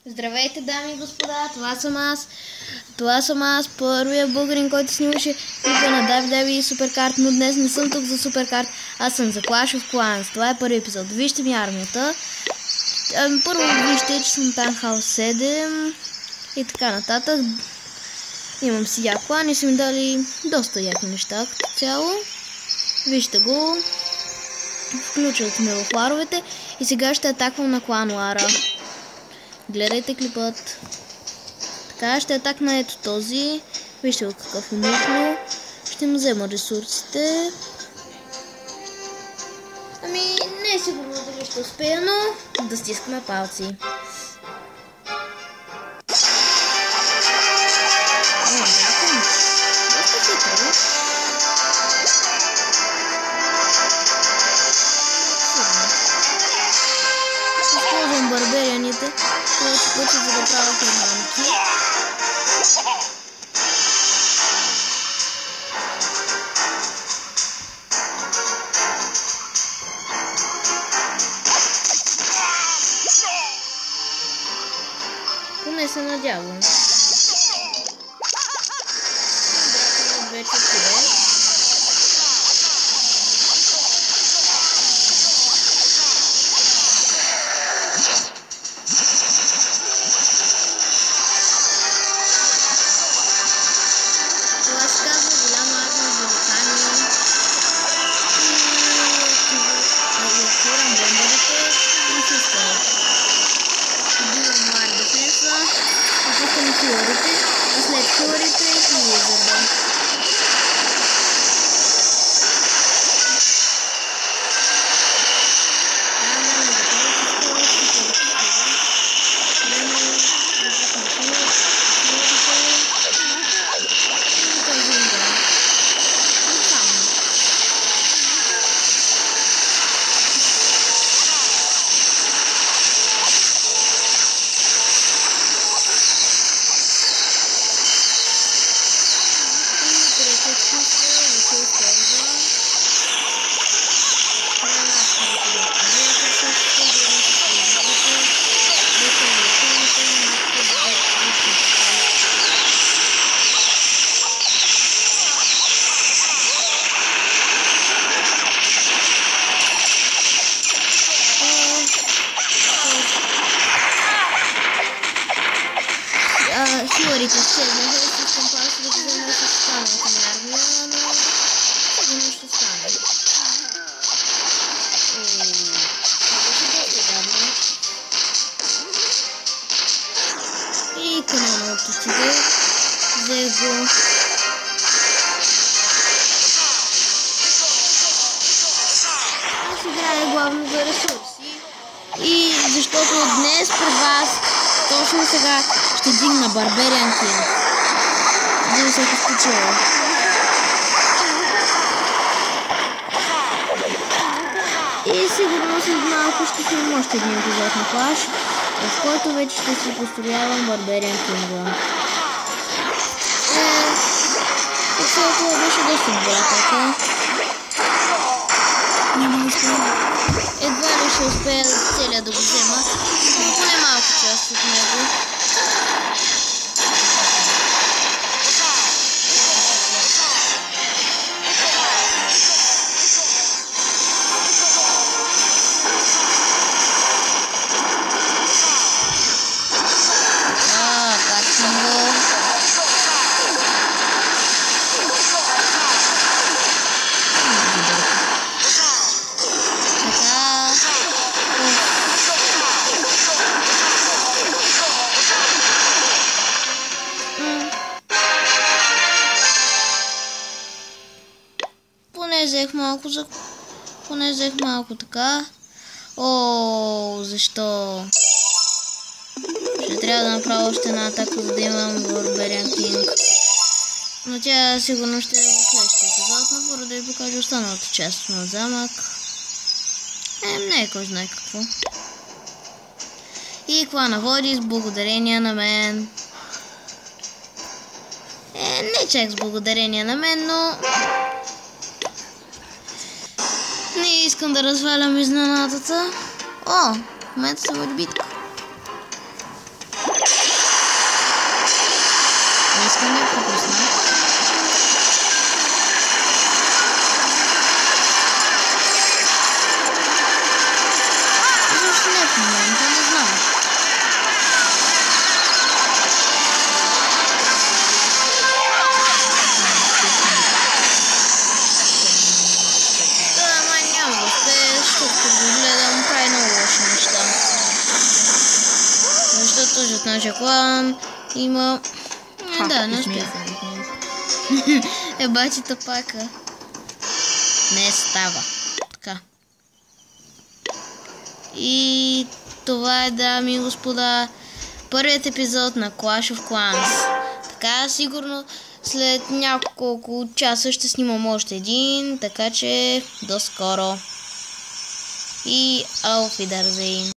Здравейте, дами и господа, това съм аз, първия българин, който снимаше клипа на WWE Supercard, но днес не съм тук за Supercard, аз съм за Clash of Clans. Това е първи епизод. Вижте ми армията. Първо вижте, че съм Танхаус 7 и така нататък. Имам си як клан и са ми дали доста яки неща като цяло. Вижте го. Включил сме в ларовете и сега ще атаквам на клан Лара. Гледайте клипът. Така, ще атакна ето този. Вижте го какъв е мъхно. Ще му взема ресурсите. Ами, не е сигурно дали ще успея, но да стискаме палци. Използвам барберианите, повече пъти, за да правя приманки. Поне се надявам. Вече това. Хиларите седнаха и искам просто да взема с останалата ми армия, но сигурно ще стане. И канона отиде. Взех го. Аз играя главно за ресурси. И защото днес пред вас точно сега ще дигна Барбериан Кинг. За всеки случай. И сигурно след малко ще снимам още един епизод на Clash, в който вече ще си построявам Барбериан Кинга. Това беше доста добра така. Едва ли ще успея целия да го взема, но поне малко част от него. Качвам го. Поне взех малко така. О, защо? Ще трябва да направя още една атака, за да имам Барбериан Кинг. Но тя сигурно ще е в следващия епизод, но първо да ви покажа останалата част от моят замък. Не е кой знае какво. И клана води с благодарение на мен. Не чак с благодарение на мен, но не искам да развалям изненадата. О, в момента се води битка. Този от нашия клан има... Да, не успя. Бачи тапака. Не става. Така. И това е, дами и господа, първият епизод на Clash of Clans. Така, сигурно след няколко часа ще снимам още един, така че до скоро. И auf Wiedersehen.